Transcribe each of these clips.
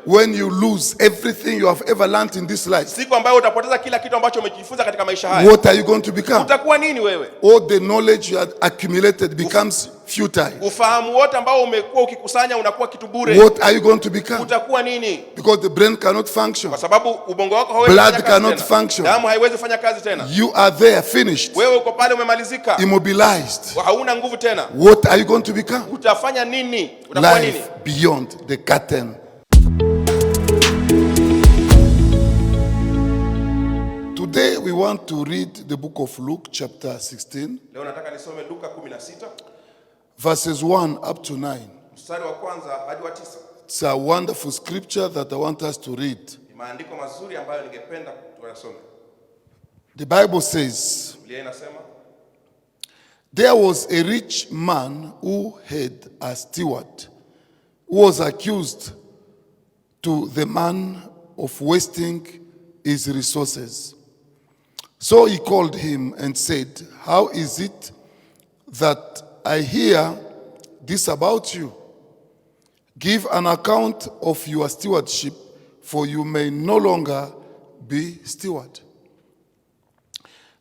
When you lose everything you have ever learned in this life, siku ambayo utapoteza kila kitu ambacho umejifunza katika maisha haya, what are you going to become? utakuwa nini wewe? All the knowledge you had accumulated becomes futile. Ufahamu wote ambao umekuwa ukikusanya unakuwa kitu bure. What are you going to become? Utakuwa nini? Because the brain cannot function. Kwa sababu ubongo wako hauwezi Blood kufanya kazi cannot tena. function. Damu haiwezi kufanya kazi tena. You are there, finished, Wewe uko pale umemalizika. immobilized. Hauna nguvu tena. What are you going to become? Utafanya nini? Utakuwa nini? Life beyond the curtain. Today we want to read the book of Luke chapter 16. Leo nataka nisome Luka 16 verses 1 up to 9. mstari wa kwanza hadi wa 9. It's a wonderful scripture that I want us to read. Ni maandiko mazuri ambayo ningependa tuyasome. The Bible says, Biblia inasema, there was a rich man who had a steward who was accused to the man of wasting his resources. So he called him and said, how is it that I hear this about you? Give an account of your stewardship, for you may no longer be steward.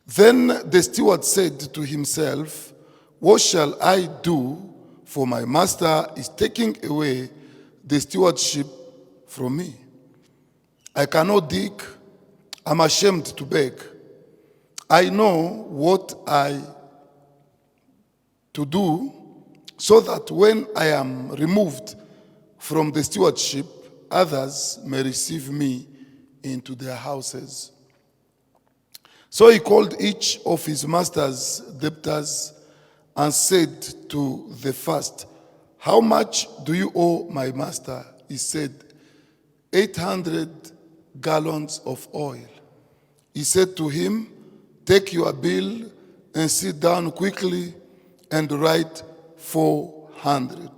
Then the steward said to himself, what shall I do, for my master is taking away the stewardship from me? I cannot dig, I'm ashamed to beg. I know what I to do, so that when I am removed from the stewardship, others may receive me into their houses. So he called each of his master's debtors and said to the first, how much do you owe my master? He said, 800 gallons of oil. He said to him, take your bill and sit down quickly and write 400.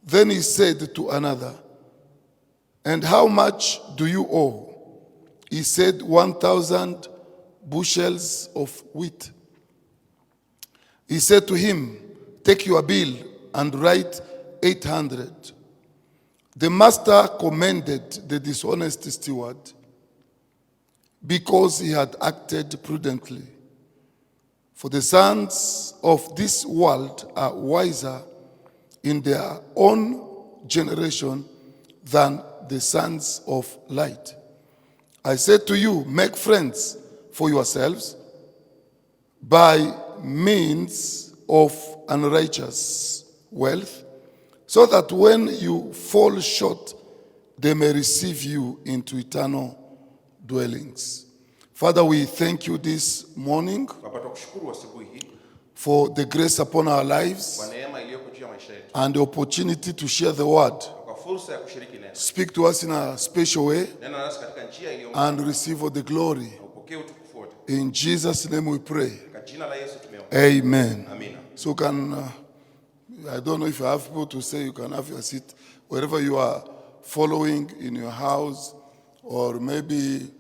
Then he said to another, and how much do you owe? He said, 1,000 bushels of wheat. He said to him, take your bill and write 800. The master commended the dishonest steward because he had acted prudently. For the sons of this world are wiser in their own generation than the sons of light. I said to you, make friends for yourselves by means of unrighteous wealth, so that when you fall short, they may receive you into eternal dwellings. Father, we thank you this morning for the grace upon our lives and the opportunity to share the word. Speak to us in a special way and receive all the glory. In Jesus' name we pray. Amen. So I don't know if you have people to say, you can have your seat wherever you are following, in your house or maybe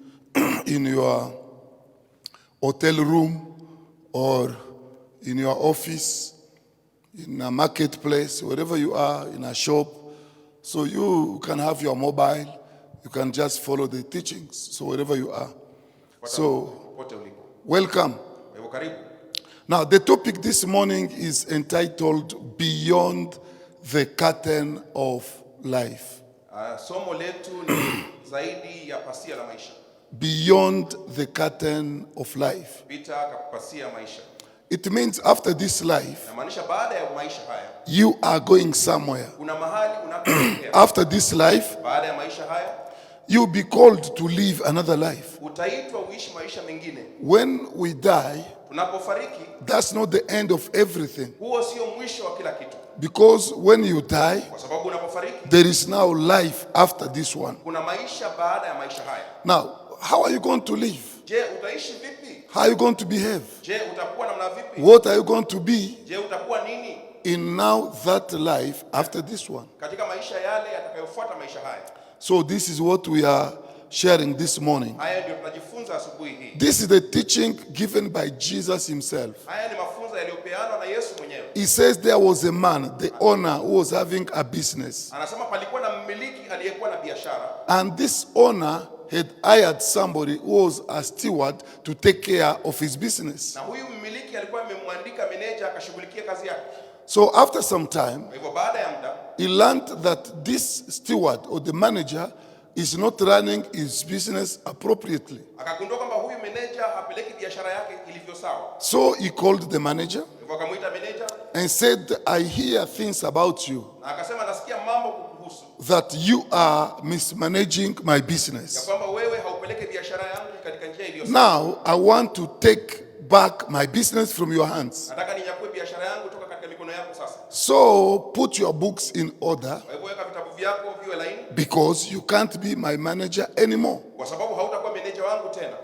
in your hotel room or in your office, in a marketplace, wherever you are, in a shop. So you can have your mobile, you can just follow the teachings, so wherever you are. So, welcome. Now, the topic this morning is entitled, Beyond the Curtain of Life. Beyond the curtain of life. It means after this life, you are going somewhere. After this life, you'll be called to live another life. When we die, that's not the end of everything. Because when you die, there is now life after this one. Now, how are you going to live? How are you going to behave? What are you going to be in now that life after this one? So this is what we are sharing this morning. This is the teaching given by Jesus himself. He says there was a man, the owner, who was having a business. biashara, and this owner had hired somebody who was a steward to take care of his business. na huyu mmiliki alikuwa amemwandika meneja akashughulikia kazi yake. So after some time, Kwa hivyo baada ya muda he learned that this steward or the manager is not running his business appropriately. akagundua kwamba huyu meneja hapeleki biashara yake ilivyo sawa. So he called the manager Kwa hivyo akamuita meneja and said, I hear things about you na akasema, nasikia mambo kukuhusu that you are mismanaging my ya business. kwamba wewe haupeleke biashara yangu katika njia iliyo sawa. Now I want to take back my business from your hands. Nataka ninyakue biashara yangu toka katika mikono yako sasa. So put your books in order Kwa hivyo weka vitabu vyako viwe laini, because you can't be my manager anymore. kwa sababu hautakuwa meneja wangu tena.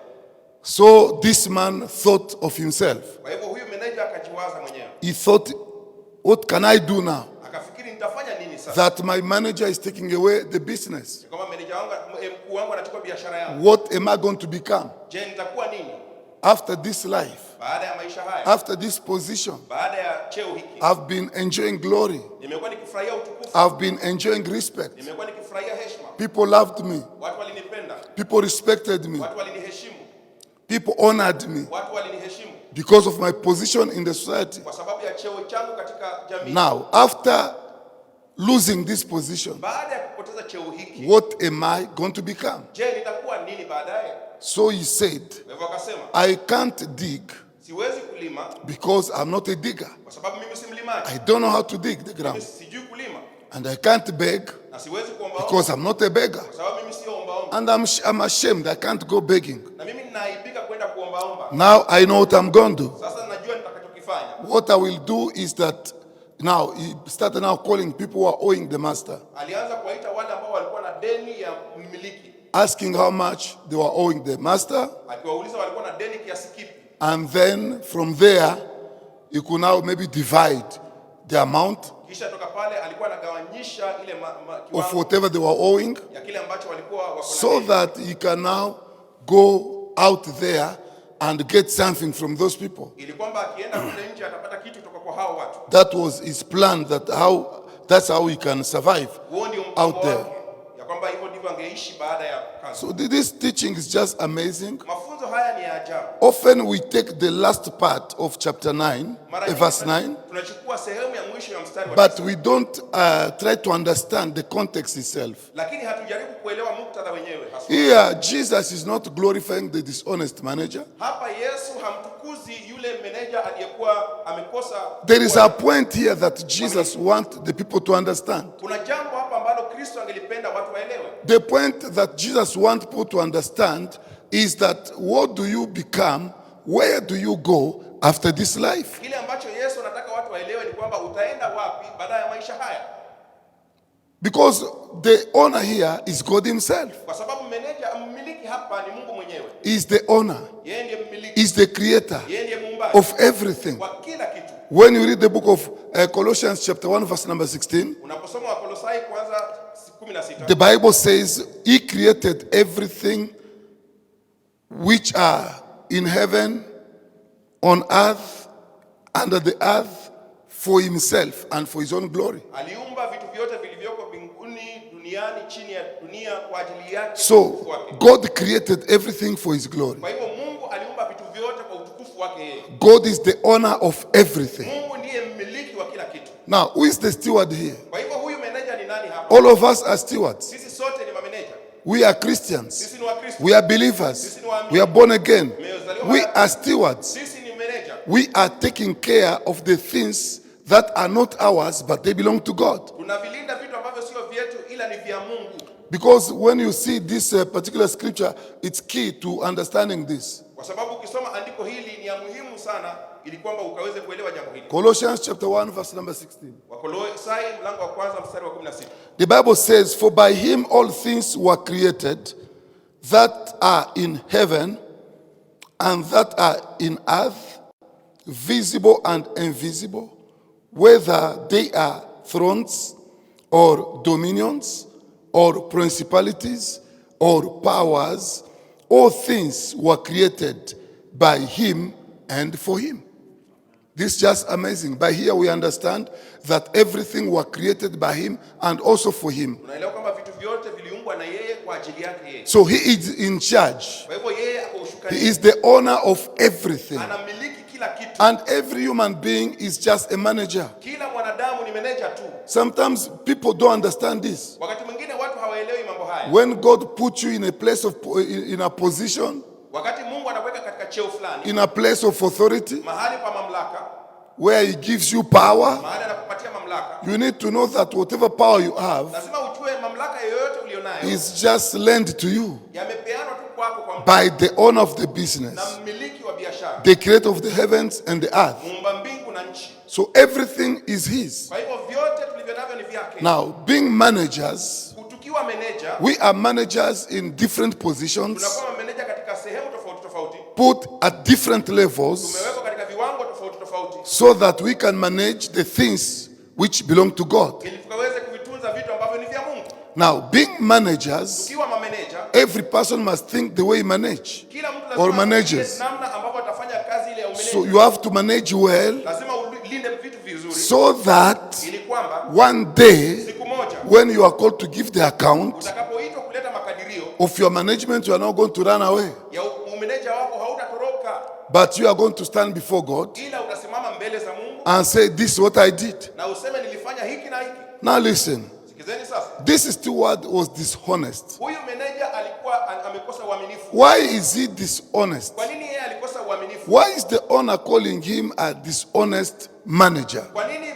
So this man thought of himself. Kwa hivyo huyu meneja akajiwaza mwenyewe, He thought, what can I do now akafikiri nitafanya nini sasa that my manager is taking away the business? kama meneja wangu, mkuu wangu anachukua biashara yangu. What am I going to become Je, nitakuwa nini after this life, baada ya maisha haya, after this position? baada ya cheo hiki? I've been enjoying glory. Nimekuwa nikifurahia utukufu, I've been enjoying respect. nimekuwa nikifurahia heshima, People loved me. watu walinipenda, People respected me. watu waliniheshimu, People honored me watu waliniheshimu because of my position in the society. kwa sababu ya cheo changu katika jamii. Now, after losing this position, Baada ya kupoteza cheo hiki, what am I going to become? je, nitakuwa nini baadaye? So he said, Kwa hivyo akasema, I can't dig siwezi kulima because I'm not a digger. kwa sababu mimi si mlimaji. I don't know how to dig the Mimi ground. sijui kulima, And I can't beg na siwezi kuombaomba because I'm not a beggar. kwa sababu mimi sio ombaomba, And I'm ashamed. I can't go begging. na mimi ninaibika kwenda kuombaomba. Now I know what I'm going to do. Sasa najua nitakachokifanya. What I will do is that now he started now calling people who are owing the master, Alianza kuwaita wale ambao walikuwa na deni ya mmiliki, asking how much they were owing the master. akiwauliza walikuwa na deni kiasi kipi, And then from there, you could now maybe divide the amount kisha toka pale alikuwa anagawanyisha ile of kiwango whatever they were owing ya kile ambacho walikuwa wako na so deni, that he can now go out there and get something from those people. ili kwamba akienda kule nje atapata kitu kutoka kwa hao watu. That was his plan, that's how he can survive Huo ndio out mpango there. wake, ya kwamba hivyo ndivyo angeishi baada ya kazi. So this teaching is just amazing. Mafunzo haya ni ya ajabu. Often we take the last part of chapter 9, Mara nyingi verse 9, tunachukua sehemu ya mwisho ya mstari wa but 9, we don't try to understand the context itself. lakini hatujaribu kuelewa muktadha wenyewe hasa. Here, Jesus is not glorifying the dishonest manager. Hapa Yesu hamtukuzi yule meneja aliyekuwa amekosa. There is a point here that Jesus wants the people to understand. Kuna jambo hapa ambalo Kristo angelipenda watu waelewe. The point that Jesus wants people to understand is that what do you become? Where do you go after this life? Kile ambacho Yesu anataka watu waelewe ni kwamba utaenda wapi baada ya maisha haya, Because the owner here is God himself. kwa sababu meneja, mmiliki hapa ni Mungu mwenyewe. He is the owner. Yeye ndiye mmiliki, He is the creator yeye ndiye muumbaji of everything. wa kila kitu. When you read the book of Colossians chapter 1 verse number 16, Unaposoma Wakolosai kwanza 16, the Bible says he created everything which are in heaven, on earth, under the earth, for himself and for his own glory. aliumba vitu vyote vilivyoko mbinguni, duniani, chini ya dunia kwa ajili yake, So utukufu wake. God created everything for his glory. Kwa hivyo Mungu aliumba vitu vyote kwa utukufu wake yeye. God is the owner of everything. Mungu ndiye mmiliki wa kila kitu. Now, who is the steward here? Kwa hivyo huyu meneja ni nani hapa? All of us are stewards. Sisi sote ni mameneja. We are Christians. Sisi ni Wakristo. We are believers. We are born again. We are stewards. Sisi ni meneja. We are taking care of the things that are not ours, but they belong to God. Tunavilinda vitu ambavyo sio vyetu ila ni vya Mungu. Because when you see this particular scripture, it's key to understanding this. Kwa sababu ukisoma andiko hili ni ya muhimu sana ili kwamba ukaweze kuelewa jambo hili. Colossians chapter 1 verse number 16. Wakolosai mlango wa kwanza mstari wa 16. The Bible says, for by him all things were created that are in heaven and that are in earth, visible and invisible, whether they are thrones or dominions or principalities or powers, all things were created by him and for him. This is just amazing. By here we understand that everything was created by him and also for him. Unaelewa kwamba vitu vyote viliumbwa na yeye kwa ajili yake yeye. So he is in charge. Kwa hivyo yeye ako ushukani. He is the owner of everything. Anamiliki kila kitu. And every human being is just a manager. Kila mwanadamu ni meneja tu. Sometimes people don't understand this. Wakati mwingine watu hawaelewi mambo haya. When God puts you in a place of, in a position, Wakati Mungu anakuweka katika cheo fulani, in a place of authority, mahali pa mamlaka, where he gives you power, mahali anakupatia mamlaka, you need to know that whatever power you have lazima ujue mamlaka yoyote ulionayo is just lent to you yamepeanwa tu kwako kwa by the owner of the na business, mmiliki wa biashara, the creator of the heavens and the earth. muumba mbingu na nchi. So everything is his. Kwa hivyo vyote tulivyo navyo ni vyake. Now, being managers, Tukiwa meneja, we are managers in different positions, tunakuwa meneja katika sehemu tofauti tofauti, put at different levels, tumewekwa katika viwango tofauti tofauti, so that we can manage the things which belong to God. ili tukaweze kuvitunza vitu ambavyo ni vya Mungu. Now, being managers, Tukiwa mameneja, every person must think the way he manage. kila mtu Or lazima managers. afikirie namna ambavyo atafanya kazi ile ya umeneja. So you have to manage well, Lazima ulinde vitu vizuri, so that ili kwamba one day, siku moja when you are called to give the account utakapoitwa kuleta makadirio of your management, you are not going to run away, ya umeneja wako, hautatoroka, but you are going to stand before God ila utasimama mbele za Mungu and say, this is what I did. na useme nilifanya hiki na hiki. Now listen, Sikizeni sasa, this steward was dishonest. huyu meneja alikuwa amekosa uaminifu. Why is he dishonest? Kwa nini yeye alikosa uaminifu? Why is the owner calling him a dishonest manager? Kwa nini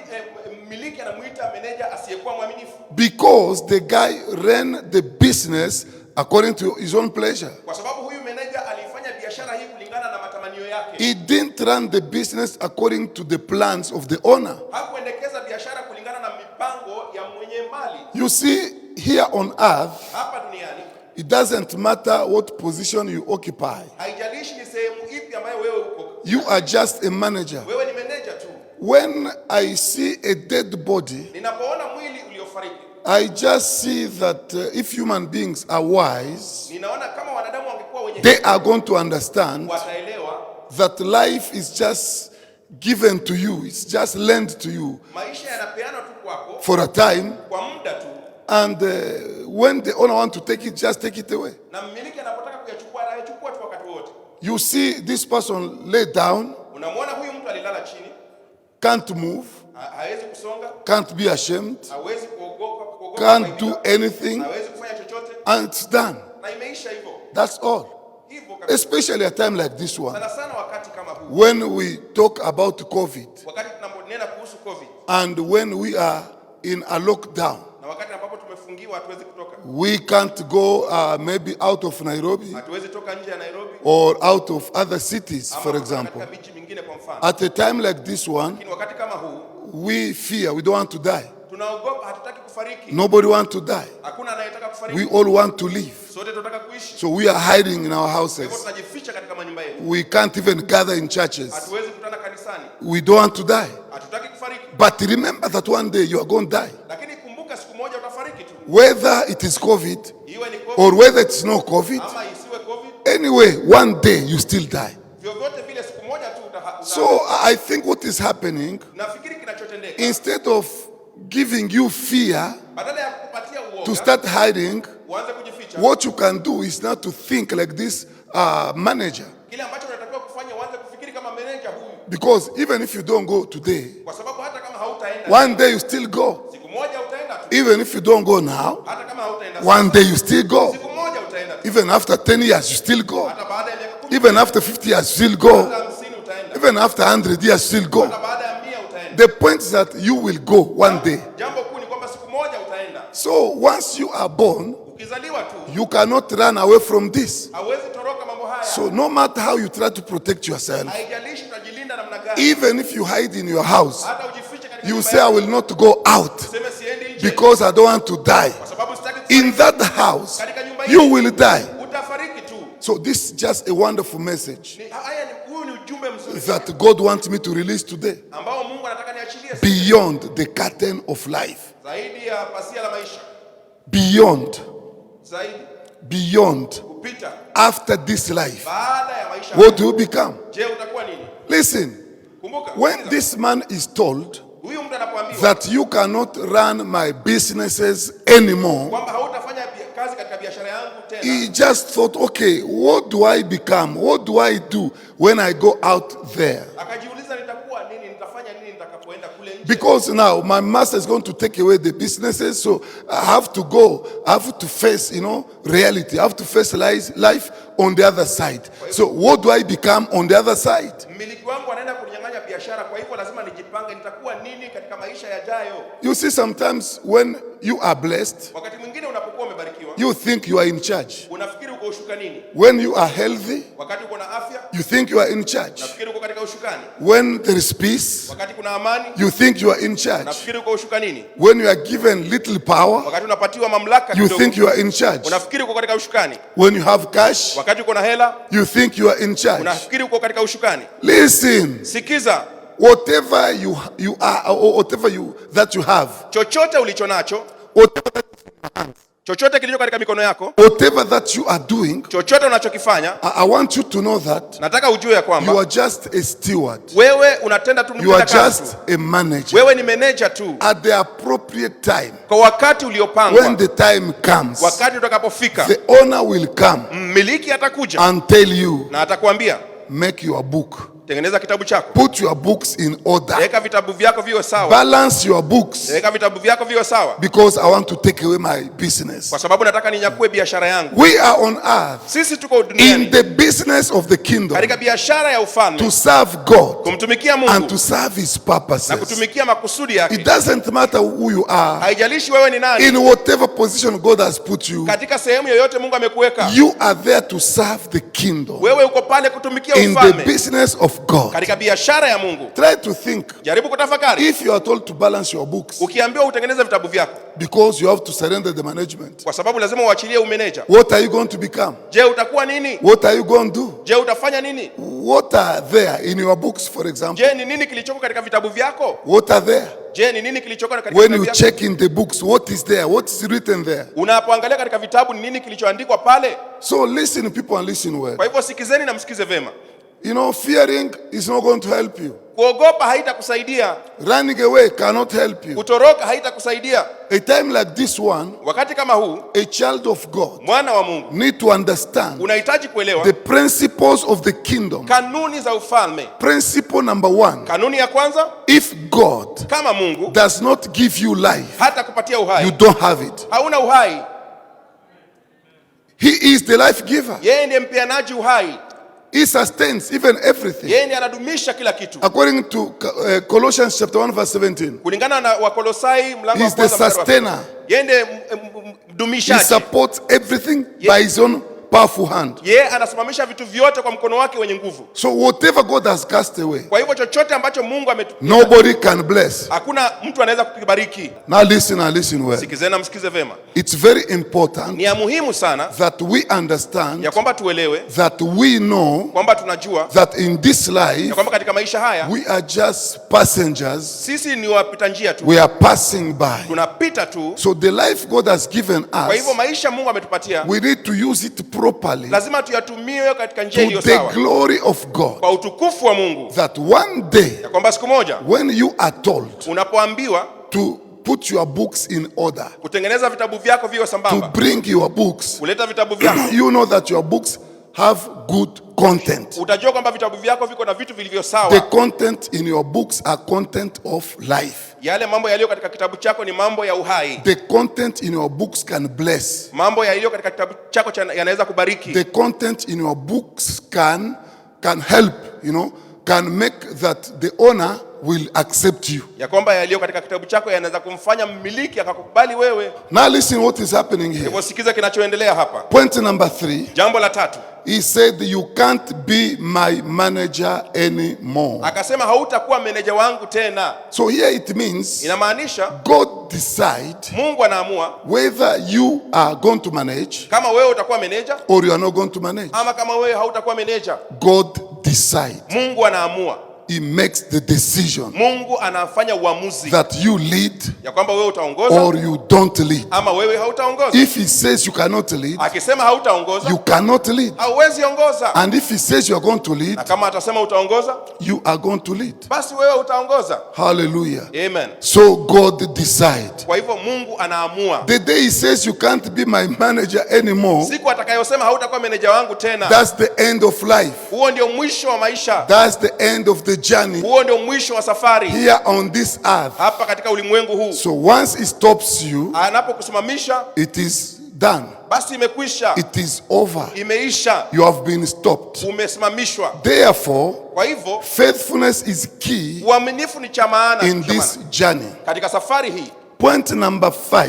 mmiliki anamuita meneja asiyekuwa mwaminifu? Because the guy ran the business according to his own pleasure. Kwa sababu huyu meneja alifanya biashara hii kulingana na matamanio yake. He didn't run the business according to the plans of the owner. Hakuendekeza biashara kulingana na mipango ya mwenye mali. You see, here on earth, Hapa duniani it doesn't matter what position you occupy. haijalishi ni sehemu ipi ambayo wewe uko. You are just a manager. Wewe ni meneja tu. When I see a dead body, Ninapoona mwili uliofariki, I just see that if human beings are wise, ninaona kama wanadamu wangekuwa wenye they are going to understand wataelewa that life is just given to you. It's just lent to you maisha yanapeanwa tu kwako for a time. kwa muda tu, And when the owner wants to take it, just take it away. na mmiliki anapotaka kuyachukua anayachukua tu wakati wote. You see this person lay down, Unamwona huyu mtu alilala chini, can't move, hawezi kusonga, can't be ashamed, hawezi kuogopa, can't do anything, hawezi kufanya chochote, and it's done. na imeisha hivyo. That's all. Hivyo kabisa. Especially a time like this one, Sana sana wakati kama huu, when we talk about COVID wakati tunaponena kuhusu COVID and when we are in a lockdown. na wakati ambapo tumefungiwa, hatuwezi kutoka, We can't go maybe out of Nairobi hatuwezi toka nje ya Nairobi or out of other cities, ama for kutoka example. katika miji mingine kwa mfano. At a time like this one, Lakini wakati kama huu we fear, we don't want to die. tunaogopa, hatutaki kufariki. Nobody wants to die. Hakuna anayetaka kufariki. We all want to live. Sote tunataka kuishi. So we are hiding in our Hivyo houses. tunajificha katika manyumba yetu. We can't even gather in churches. Hatuwezi kukutana kanisani. We don't want to die. Hatutaki kufariki. But remember that one day you are going to die. Lakini kumbuka siku moja utafariki tu. Whether it is COVID Iwe ni COVID or whether it's no COVID, ama isiwe COVID, anyway, one day you still die. vyovyote vile siku moja tu So I think what is happening, nafikiri kinachotendeka, instead of giving you fear badala ya kukupatia uoga to start hiding, uanze kujificha, what you can do is not to think like this manager. kile ambacho unatakiwa kufanya uanze kufikiri kama meneja huyu, Because even if you don't go today, kwa sababu hata kama hautaenda one day you still go. siku moja utaenda tu. Even if you don't go now, Hata kama hautaenda one day you still go. siku moja utaenda tu. Even after 10 years, you still go. Hata baada ya miaka 10, Even after 50 years, you still go. hata 50 utaenda. Even after 100 years, you still go. Hata baada ya 100 utaenda. The point is that you will go one day. Jambo kuu ni kwamba siku moja utaenda. So once you are born, Ukizaliwa tu you cannot run away from this. hauwezi toroka mambo haya. So no matter how you try to protect yourself, Haijalishi utajilinda namna gani. even if you hide in your house, Hata ujifiche katika you nyumba say, I yako, will not go out useme siendi nje because I don't want to die. kwa sababu sitaki In kufariki. that house, Katika nyumba you hii, will die. utafariki tu. So this is just a wonderful message Huu ni ujumbe mzuri that God wants me to release today. ambao Mungu anataka niachilie Beyond the curtain of life. zaidi ya pasia la maisha, Beyond. zaidi kupita After this life, baada ya maisha. what do you become? Je, utakuwa nini? Listen, Kumbuka, when this man is told huyu mtu anapoambiwa that you cannot run my businesses anymore, kwamba hautafanya kazi katika yangu tena. He just thought, okay, what do I become? What do I do when I go out there? Akajiuliza nitakuwa nini, nitafanya nini nitakapoenda kule nje? Because now my master is going to take away the businesses, so I have to go. I have to face, reality. I have to face life on the other side. So what do I become on the other side? Mmiliki wangu anaenda kunyang'anya biashara, kwa hivyo lazima nijipange nitakuwa nini katika maisha yajayo. You see, sometimes when you are blessed, Wakati mwingine unapokuwa umebarikiwa, you think you are in charge. unafikiri uko ushukani. When you are healthy, Wakati uko na afya, you think you are in charge. unafikiri uko katika ushukani. When there is peace, Wakati kuna amani, you think you are in charge. unafikiri uko ushukanini. When you are given little power, Wakati unapatiwa mamlaka you kidogo, think you are in charge. unafikiri uko katika ushukani. When you have cash, Wakati uko na hela, you think you are in charge. unafikiri uko katika ushukani. Listen, Sikiza, whatever you are, or whatever that you have, chochote ulicho nacho, chochote kilicho katika mikono yako, whatever that you are doing, chochote unachokifanya, I want you to know that nataka ujue ya you kwamba are just a steward. wewe unatenda tu You are kazi just tu. a manager. Wewe ni manager tu. At the appropriate time, Kwa wakati when uliopangwa, the time comes, wakati utakapofika, the owner will come mmiliki atakuja and tell you, na atakwambia make your book. tengeneza kitabu chako, Put your books in order. weka vitabu vyako viwe sawa, Balance your books, weka vitabu vyako viwe sawa, because I want to take away my business. kwa sababu nataka ninyakue biashara yangu. We are on earth Sisi tuko in duniani the business of the kingdom katika biashara ya to ufalme, serve God kumtumikia and Mungu to serve His na purposes. kutumikia makusudi yake. It doesn't matter who you are, Haijalishi wewe ni nani, in whatever position God has put you, katika sehemu yoyote Mungu amekuweka, you are there to serve the kingdom wewe uko pale kutumikia in the ufalme business of God. katika biashara ya Mungu. Try to think, Jaribu kutafakari, if you are told to balance your books ukiambiwa utengeneze vitabu vyako, because you have to surrender the management, kwa sababu lazima uachilie umeneja. what are you going to become? Je, utakuwa nini? What are you going to do? Je, utafanya nini? What are there in your books, for example? Je, ni nini kilichoko katika vitabu vyako? What are there? Je, ni nini kilichoko katika When vitabu you vyako? check in the books, what is there? What is written there? Unapoangalia katika vitabu, ni nini kilichoandikwa pale? So listen, people, and listen well. Kwa hivyo sikizeni na msikize vema. Fearing is not going to help you. Kuogopa haitakusaidia, Running away cannot help you. kutoroka haitakusaidia. A time like this one, Wakati kama huu, a child of God mwana wa Mungu, need to understand unahitaji kuelewa the principles of the kingdom. kanuni za ufalme. Principle number 1, Kanuni ya kwanza, if God kama Mungu does not give you life, hata kupatia you uhai, don't have it. hauna uhai. He is the life giver. Yeye ndiye mpeanaji uhai, He sustains even everything. yeye ndiye anadumisha kila kitu. According to Colossians chapter 1 verse 17, Kulingana na Wakolosai mlango he wa is the kwanza mstari wa sustainer. yeye ndiye He mdumishaji. supports everything by his own powerful hand. Yeye anasimamisha vitu vyote kwa mkono wake wenye nguvu. So whatever God has cast away, Kwa hivyo chochote ambacho Mungu ametupa, nobody can bless. hakuna mtu anaweza kukibariki. Now listen and listen well. Sikizeni na msikize vema. It's very important Ni ya muhimu sana that we understand, ya kwamba tuelewe, that we know kwamba tunajua that in this ya life kwamba katika maisha haya we are just passengers. sisi ni wapita njia tu, We are passing by. tunapita tu. So the life God has given Kwa hivyo us, maisha Mungu ametupatia we need to use it properly lazima tuyatumie katika njia to iliyo the sawa, glory of God. kwa utukufu wa Mungu, That one day, ya kwamba siku moja when you are told unapoambiwa to put your books in order, kutengeneza vitabu vyako viwe to sambamba, bring your books, kuleta vitabu vyako, you know that your books have good content. utajua kwamba vitabu vyako viko na vitu vilivyo The sawa. content in your books are content of life. Yale mambo yaliyo katika kitabu chako ni mambo ya uhai. The content in your books can bless. Mambo yaliyo katika kitabu chako yanaweza kubariki. The content in your books can help, can make that the owner will accept you. Ya kwamba yaliyo katika kitabu chako yanaweza kumfanya mmiliki akakubali wewe. Now listen what is happening here. Hivyo sikiza kinachoendelea hapa. Point number 3. Jambo la tatu, He said, you can't be my manager anymore. akasema hautakuwa meneja wangu tena. So here it means Inamaanisha God decide Mungu anaamua whether you are going to manage kama wewe utakuwa meneja or you are not going to manage. ama kama wewe hautakuwa meneja. God decide. Mungu anaamua. He makes the decision Mungu anafanya uamuzi that you lead ya kwamba wewe utaongoza or you don't lead. ama wewe hautaongoza. If he says you cannot lead, Akisema hautaongoza, you cannot lead. hauwezi ongoza. And if he says you are going to lead, Na kama atasema utaongoza, you are going to lead. basi wewe utaongoza. Hallelujah. Amen. So God decide. Kwa hivyo Mungu anaamua. The day he says you can't be my manager anymore, Siku atakayosema hautakuwa meneja wangu tena, that's the end of life. huo ndio mwisho wa maisha. That's the end of the journey Huo ndio mwisho wa safari here on this earth. hapa katika ulimwengu huu. So once he stops you, Anapokusimamisha, it is done. basi imekwisha, It is over. imeisha, You have been stopped. umesimamishwa. Therefore, Kwa hivyo faithfulness is key uaminifu ni cha maana in this journey. katika safari hii. Point number 5.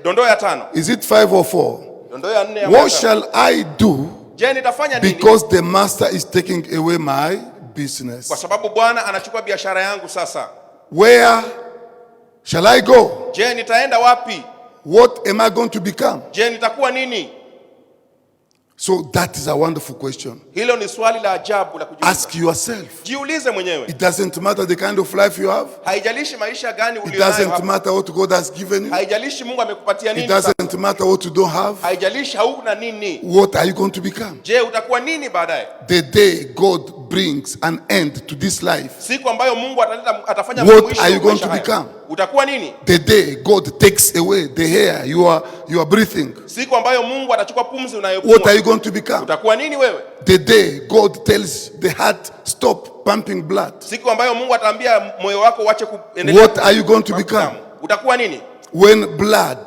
Dondoo ya 5, Is it 5 or 4? dondoo ya 4 ya What mwaka. shall I do Je, nitafanya nini? because the master is taking away my business? Kwa sababu Bwana anachukua biashara yangu sasa. Where shall I go? Je, nitaenda wapi? What am I going to become? Je, nitakuwa nini? So that is a wonderful question. Hilo ni swali la ajabu la kujiuliza. Ask yourself. Jiulize mwenyewe. It doesn't matter the kind of life you have. Haijalishi maisha gani It ulionayo doesn't hapa. matter what God has given you. Haijalishi Mungu amekupatia It nini sasa. doesn't matter what you don't have. Haijalishi hauna nini. What are you going to become? Je, utakuwa nini baadaye? The day God brings an end to this life, Siku ambayo Mungu atafanya What mwisho are you wa going maisha to haya. become? Utakuwa nini? the day God takes away the air you are breathing, Siku ambayo Mungu atachukua pumzi what are unayopumua. you going to become? Utakuwa nini wewe? The day God tells the heart, stop pumping blood, Siku ambayo Mungu ataambia moyo wako uache kuendelea. what are you going to become? damu. Utakuwa nini? When blood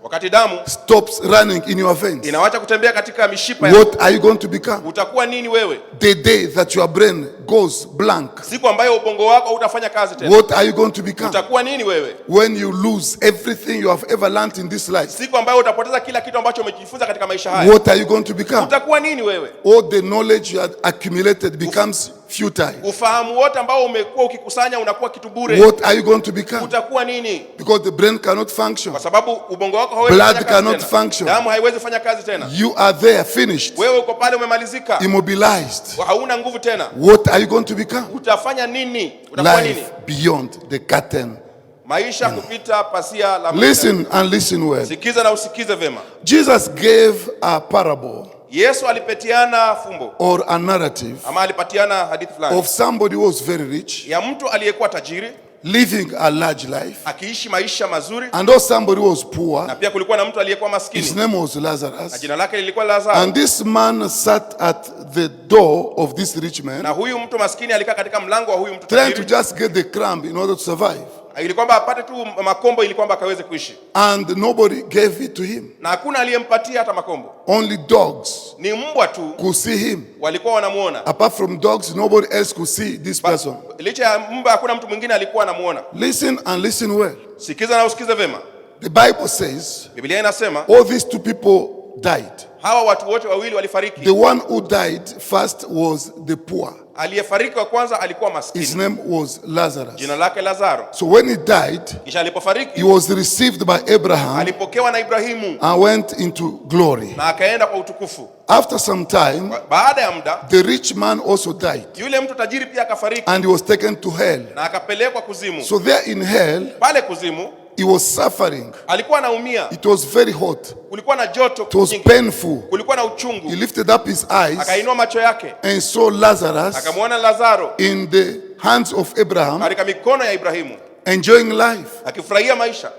Wakati damu stops running in your veins, inawacha kutembea katika mishipa yako. what are you going to become? Utakuwa nini wewe? The day that your brain goes blank, Siku ambayo ubongo wako hautafanya kazi tena. what are you going to become? Utakuwa nini wewe? When you lose everything you have ever learned in this life, Siku ambayo utapoteza kila kitu ambacho umejifunza katika maisha haya. what are you going to become? Utakuwa nini wewe? All the knowledge you had accumulated becomes futile. Ufahamu wote ambao umekuwa ukikusanya unakuwa kitu bure. What are you going to become? Utakuwa nini? Because the brain cannot function. Kwa sababu ubongo wako hauwezi Blood fanya kazi cannot tena. function. Damu haiwezi fanya kazi tena. You are there, finished, Wewe uko pale umemalizika. immobilized. Hauna nguvu tena. What are you going to become? Utafanya nini? Utakuwa nini? Life beyond the curtain. Maisha kupita pasia la Listen and listen well. Sikiza na usikize vema. Jesus gave a parable Yesu alipatiana fumbo or a narrative ama alipatiana hadithi fulani of somebody who was very rich, ya mtu aliyekuwa tajiri living a large life, akiishi maisha mazuri, and also somebody who was poor. na pia kulikuwa na mtu aliyekuwa His maskini name was na Lazarus. jina lake lilikuwa Lazaro. And this man sat at the door of this rich Na man, huyu mtu maskini alikaa katika mlango wa huyu mtu trying to tajiri just get the crumb in order to survive. ili kwamba apate tu makombo ili kwamba akaweze kuishi, And nobody gave it to him. na hakuna aliyempatia hata makombo. Only dogs Ni mbwa tu could see him. walikuwa wanamuona. Apart from dogs, nobody else could see this person. Licha ya mbwa hakuna mtu mwingine alikuwa anamuona. Listen and listen well. Sikiza na usikize vema. The Bible says Biblia inasema all these two people died. hawa watu wote wawili walifariki. The one who died first was the poor. Aliyefariki wa kwanza alikuwa His maskini, name was Lazarus. jina lake Lazaro. So when he died, Kisha alipofariki he was received by Abraham alipokewa na Ibrahimu and went into glory. na akaenda kwa utukufu. After some time, Baada ya muda the rich man also died yule mtu tajiri pia akafariki and he was taken to hell. na akapelekwa kuzimu. So there in hell, Pale kuzimu he was suffering. alikuwa anaumia, It was very hot. kulikuwa na joto It was jingi, painful. kulikuwa na uchungu. He lifted up his eyes Akainua macho yake and saw Lazarus akamwona Lazaro in the hands of Abraham, katika mikono ya Ibrahimu enjoying life, akifurahia maisha,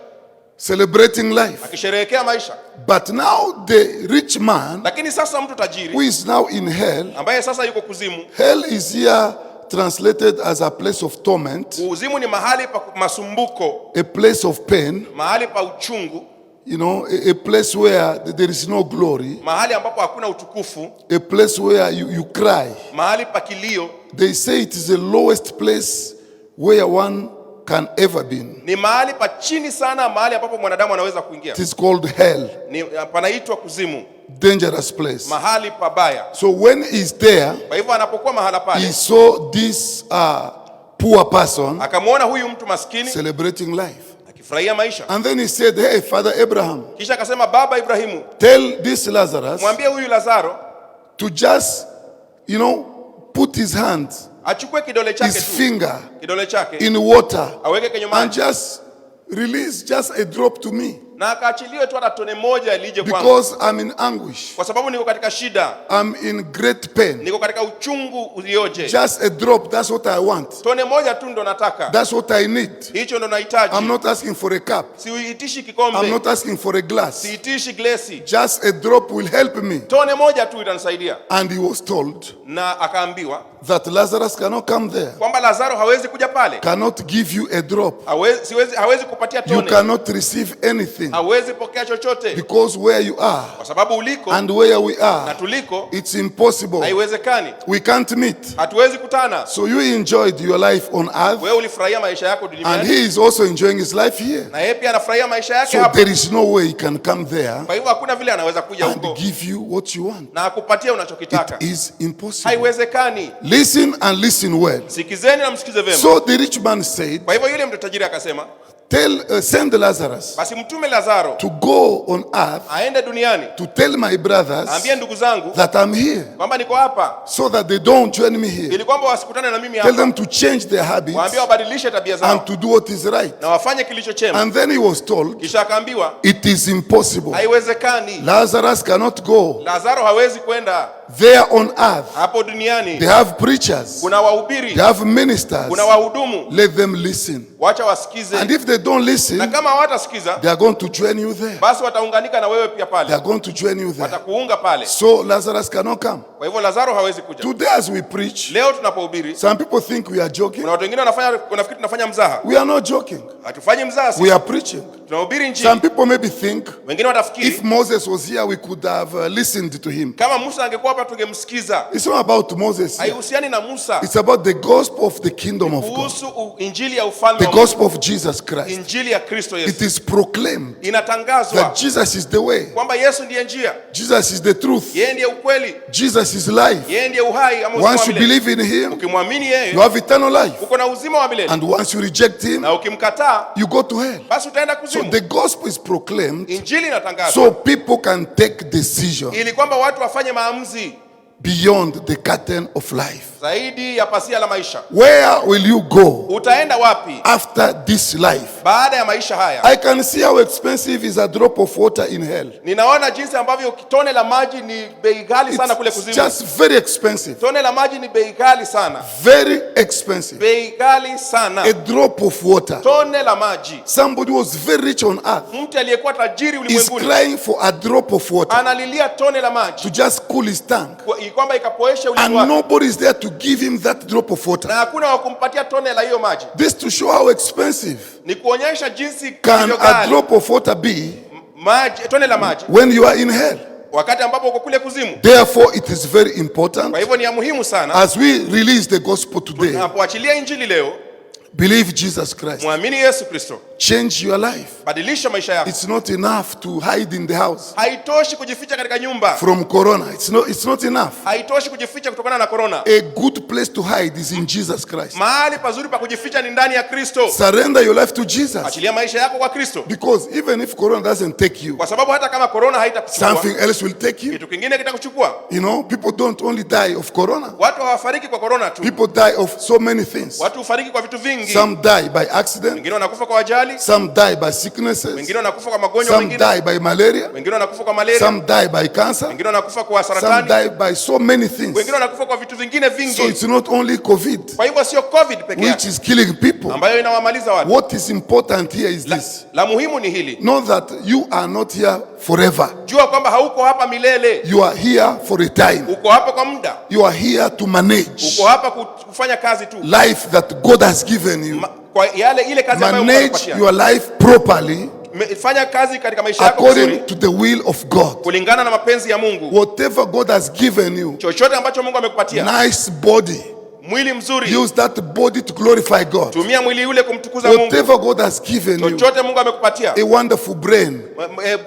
celebrating life. akisherehekea maisha. But now the rich man, Lakini sasa mtu who tajiri is now in hell, ambaye sasa yuko kuzimu. hell is here translated as a place of torment, Kuzimu ni mahali pa masumbuko, a place of pain, mahali pa uchungu, you know, a place where there is no glory, mahali ambapo hakuna utukufu, a place where you cry. mahali pa kilio. They say it is the lowest place where one can ever be. Ni mahali pa chini sana, mahali ambapo mwanadamu anaweza kuingia. It is called hell, Ni panaitwa kuzimu, dangerous place. mahali pabaya. So when he's there, Kwa hivyo anapokuwa mahala he pale, saw this poor person akamwona huyu mtu maskini celebrating life. akifurahia maisha. And then he said, hey, Father Abraham, Kisha akasema, baba Ibrahimu, tell this Lazarus mwambie huyu Lazaro to just, you know, put his hands achukue kidole chake his tu, finger kidole chake in water aweke kwenye and maji just release just a drop to me, na akaachiliwe tu hata tone moja lije kwangu, because I'm in anguish. kwa sababu niko katika shida, I'm in great pain. niko katika uchungu ulioje. Just a drop, that's what I want. Tone moja tu ndo nataka, That's what I need. hicho ndo nahitaji. I'm not asking for a cup. Siitishi I'm kikombe, not asking for a glass. siitishi glesi. Just a drop will help me. Tone moja tu itanisaidia. And he was told Na akaambiwa that Lazarus cannot come there, kwamba Lazaro hawezi kuja pale, cannot give you a drop. hawezi kupatia You tone, cannot receive anything, hawezi pokea chochote, because where you are kwa sababu uliko and where we na are, tuliko it's impossible. haiwezekani, We can't meet. hatuwezi kutana. So you enjoyed your life on earth, Wewe ulifurahia maisha yako and duniani, he is also enjoying his life here. na yeye pia anafurahia maisha yake So hapa. there is no way he can come there Kwa hivyo hakuna vile anaweza kuja and huko give you what you want. na akupatia unachokitaka, It is impossible. haiwezekani. Listen and listen well. Sikizeni na msikize vema. So the rich man said, Kwa hivyo yule mtu tajiri akasema, send Lazarus basi mtume Lazaro to go on earth aende duniani, to tell my brothers aambie ndugu zangu that I'm here, kwamba niko hapa, so that they don't join me here. ili kwamba wasikutane na mimi Tell hapa. them to change their habits Waambie wabadilishe tabia zao and to do what is right. na wafanye kilicho chema. And then he was told, Kisha akaambiwa it is impossible. haiwezekani, Lazarus cannot go Lazaro hawezi kwenda there on earth. hapo duniani. They have preachers, Kuna wahubiri, they have ministers. kuna wahudumu, Let them listen. wacha wasikize. And if they don't Na listen, kama hawatasikiza, they are going to join you there. basi wataunganika na wewe pia They pale, are going to join you there. watakuunga pale. So Lazarus cannot come. Kwa hivyo Lazaro hawezi kuja. Today as we preach, Leo tunapohubiri, some people think we are joking. kuna watu wengine wanafikiri tunafanya mzaha. We are not joking. Hatufanyi mzaha We sisi, are preaching. tunahubiri Some Injili. people maybe think Wengine watafikiri if Moses was here, we could have listened to him. kama Musa angekuwa hapa tungemsikiza. It's not about Moses here. Haihusiani na Musa, It's about the gospel of the kingdom of God, kuhusu injili ya ufalme the wa Mungu. gospel of Jesus Christ. Injili ya Kristo It Yesu is proclaimed inatangazwa that Jesus is the way, kwamba Yesu ndiye njia, Jesus is the truth, yeye ndiye ukweli, Jesus is life. yeye ndiye uhai ama uzima Once wa you milele. believe in him, Ukimwamini you yeye have eternal life. uko na uzima wa milele, And once you reject him, na ukimkataa you go to hell. basi utaenda So kuzimu. the gospel is proclaimed Injili inatangazwa so people can take decision ili kwamba watu wafanye maamuzi beyond the curtain of life. zaidi ya pasia la maisha. Where will you go Utaenda wapi after this life? baada ya maisha haya? I can see how expensive is a drop of water in hell. Ninaona jinsi ambavyo tone la maji ni bei ghali sana kule It's kuzimu. just very expensive. Tone la maji ni bei ghali sana, Very expensive. bei ghali sana. A drop of water. Tone la maji. Somebody who was very rich on earth Mtu aliyekuwa tajiri is ulimwenguni crying for a drop of water analilia tone la to maji just cool his tongue. kwamba ikapoesha And ulimi wake, nobody is there to give him that drop of water. na hakuna wa kumpatia tone la hiyo maji. This to show how expensive Ni kuonyesha jinsi can ilivyo a ghali drop of water be maji, tone la maji when you are in hell. wakati ambapo uko kule kuzimu. Therefore, it is very important Kwa hivyo ni ya muhimu sana as we release the gospel today. tunapoachilia injili leo, Believe Jesus Christ. muamini Yesu Kristo, Change your life. badilisha maisha yako. It's not enough to hide in the house Haitoshi kujificha katika nyumba, from corona. It's not enough. haitoshi kujificha kutokana na korona. A good place to hide is in Jesus Christ. Mahali pazuri pa kujificha ni ndani ya Kristo. Surrender your life to Jesus. Achilia maisha yako kwa Kristo, Because even if corona doesn't take you, kwa sababu hata kama korona haitakuchukua, something else will take you. kitu kingine kitakuchukua. You know, people don't only die of corona. Watu hawafariki kwa korona tu, People die of so many things. watu hufariki kwa vitu vingi. Some die by accident. Wengine wanakufa kwa ajali, Some die by sicknesses. wengine wanakufa kwa magonjwa Some mengine, die by malaria. wengine wanakufa kwa malaria, Some die by cancer. wengine wanakufa kwa Some saratani, die by so many things. wengine wanakufa kwa vitu vingine So vingi. it's not only COVID Kwa hivyo sio COVID peke which yake is killing people. ambayo inawamaliza watu. What is important here is this. La muhimu ni hili, Know that you are not here forever. jua kwamba hauko hapa milele, You are here for a time. uko hapa kwa muda, You are here to manage uko hapa kufanya kazi tu. life that God has given you. Kwa ile kazi ambayo Mungu Manage amekupatia. your life properly Fanya kazi katika maisha yako vizuri according to the will of God. kulingana na mapenzi ya Mungu. Whatever God has given you, Chochote ambacho Mungu amekupatia, nice body, mwili mzuri, use that body to glorify God. tumia mwili ule kumtukuza Mungu. Whatever God has given you, Chochote Mungu amekupatia, a wonderful brain,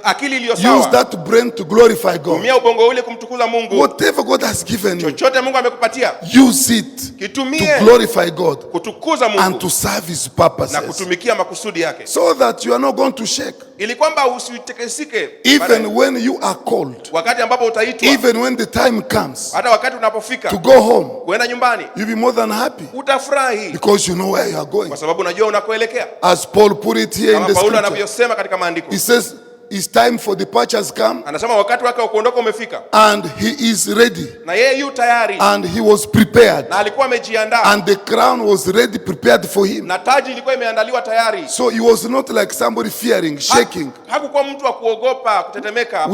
akili iliyo use sawa, that brain to glorify God. tumia ubongo ule kumtukuza Mungu. Whatever God has given you, Chochote Mungu amekupatia, use it kitumie to glorify God kutukuza and Mungu to serve His na purposes, kutumikia makusudi yake, so that you are not going to shake. ili kwamba usitekesike Even when you are called, wakati ambapo utaitwa, even when the time comes hata wakati unapofika to go home, kwenda nyumbani, you'll be more than happy utafurahi because you know where you are going. kwa sababu unajua unakoelekea. As Paul put it here in Kama the Paulo scripture, anavyosema katika maandiko, he says, it's time for departure has come, anasema wakati wake wa kuondoka umefika, and he is ready, na yeye yu tayari, and he was prepared, na alikuwa amejiandaa, and the crown was ready, prepared for him. na taji ilikuwa imeandaliwa tayari. So he was not like somebody fearing, shaking. Hakukuwa mtu wa kuogopa, kutetemeka.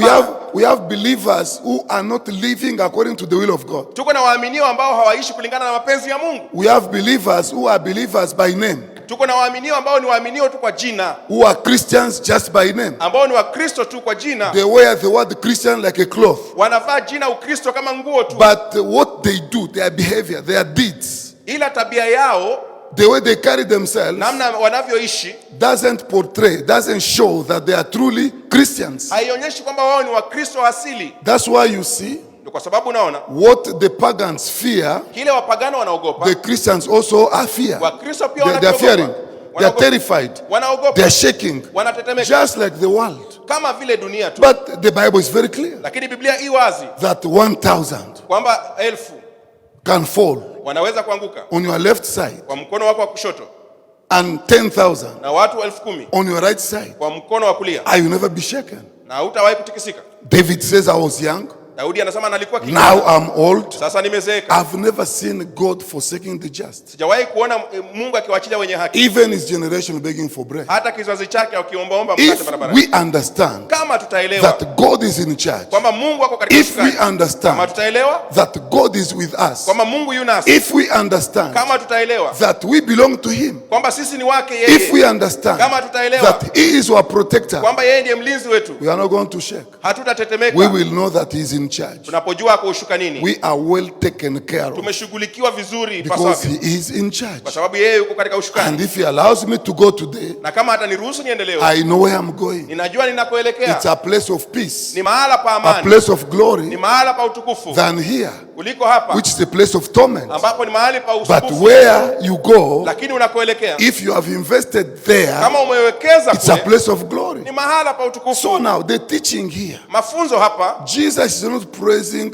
We have believers who are not living according to the will of God. Tuko na waaminio ambao hawaishi kulingana na mapenzi ya Mungu. We have believers who are believers by name, Tuko na waaminio ambao ni waaminio tu kwa jina, who are Christians just by name. ambao ni Wakristo tu kwa jina. They wear the word Christian like a cloth. Wanavaa jina Ukristo kama nguo tu. But what they do, their behavior, their deeds, Ila tabia yao, the way they carry themselves, namna wanavyoishi, doesn't show that they are truly Christians. haionyeshi kwamba wao ni Wakristo asili. That's why you see Ndio kwa sababu unaona what the pagans fear, kile wapagano wanaogopa, the Christians also are fear. Wakristo pia They are fearing. They are terrified. Wanaogopa. They are shaking. Wanatetemeka. Just like the world. Kama vile dunia tu. But the Bible is very clear Lakini Biblia i wazi that 1,000 kwamba 1000 can fall wanaweza kuanguka on your left side kwa mkono wako wa kushoto, and 10,000 na watu 10,000 on your right side. kwa mkono wa kulia, I will never be shaken. na hutawahi kutikisika. David says, I was young, Daudi anasema nalikuwa kijana, now I'm old. sasa nimezeeka. I've never seen God forsaking the just. Sijawahi kuona Mungu akiwaachilia wenye haki, Even his generation begging for bread. hata kizazi chake akiombaomba mkate If barabarani. we understand Kama tutaelewa that God is in charge, kwamba Mungu ako katika if we usukani, kama understand tutaelewa that God is with us, kwamba Mungu yu nasi, if we understand kama tutaelewa that we belong to him, kwamba sisi ni wake if we yeye, understand kama tutaelewa that he is our protector, kwamba yeye ndiye mlinzi wetu, we are not going to shake. hatutatetemeka. We will know that he is in charge. Tunapojua ako ushukanini, We are well taken care of tumeshughulikiwa vizuri because pasavyo, he is in charge. kwa sababu yeye yuko katika And ushukani. if he allows me to go today, Na kama ataniruhusu niendelee, I know where I'm going. ninajua ninakoelekea It's a place of peace, ni mahala pa a amani, place of ni glory mahala pa utukufu than here, kuliko hapa which is a place of torment. ambapo ni mahali pa But usumbufu. where you go, Lakini unakoelekea, if you have invested there, kama umewekeza it's a kule, place of glory. ni mahala pa utukufu. So now the teaching here, Mafunzo hapa, Jesus is not praising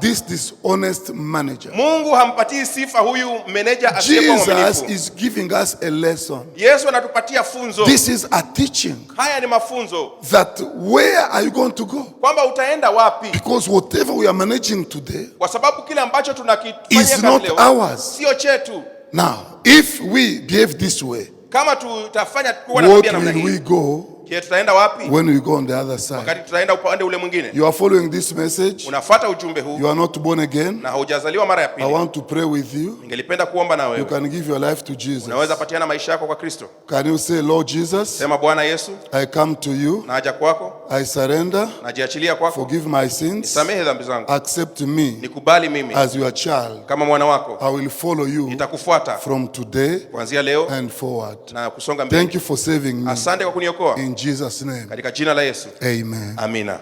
this dishonest manager. Mungu hampatii sifa huyu meneja asiyekuwa Jesus mwaminifu. is giving us a lesson. Yesu anatupatia funzo. This is a teaching Haya ni mafunzo that where are you going to go? kwamba utaenda wapi, Because whatever we are managing today kwa sababu kile ambacho is tunakifanya not leo ours. sio chetu. Now, if we behave this way, Kama tutafanya kuwa na what tabia namna will we hii, go je, tutaenda wapi when we go on the other side? wakati tutaenda upande ule mwingine? You are following this message. Unafuata ujumbe huu You are not born again. na haujazaliwa mara ya I pili. want to pray with you. Ningelipenda kuomba na You wewe. can give your life to Jesus. Unaweza patiana maisha yako kwa Kristo. Can you say, Lord Jesus, Sema, Bwana Yesu, I come to you. naja kwako, I surrender. najiachilia kwako, Forgive my sins. samehe dhambi zangu, Accept me nikubali mimi as your child. kama mwana wako. I will follow you Nitakufuata from today kuanzia leo and forward. na kusonga mbele. Thank you for saving me. Asante kwa kuniokoa In Jesus' name, katika jina la Yesu. amen. Amina.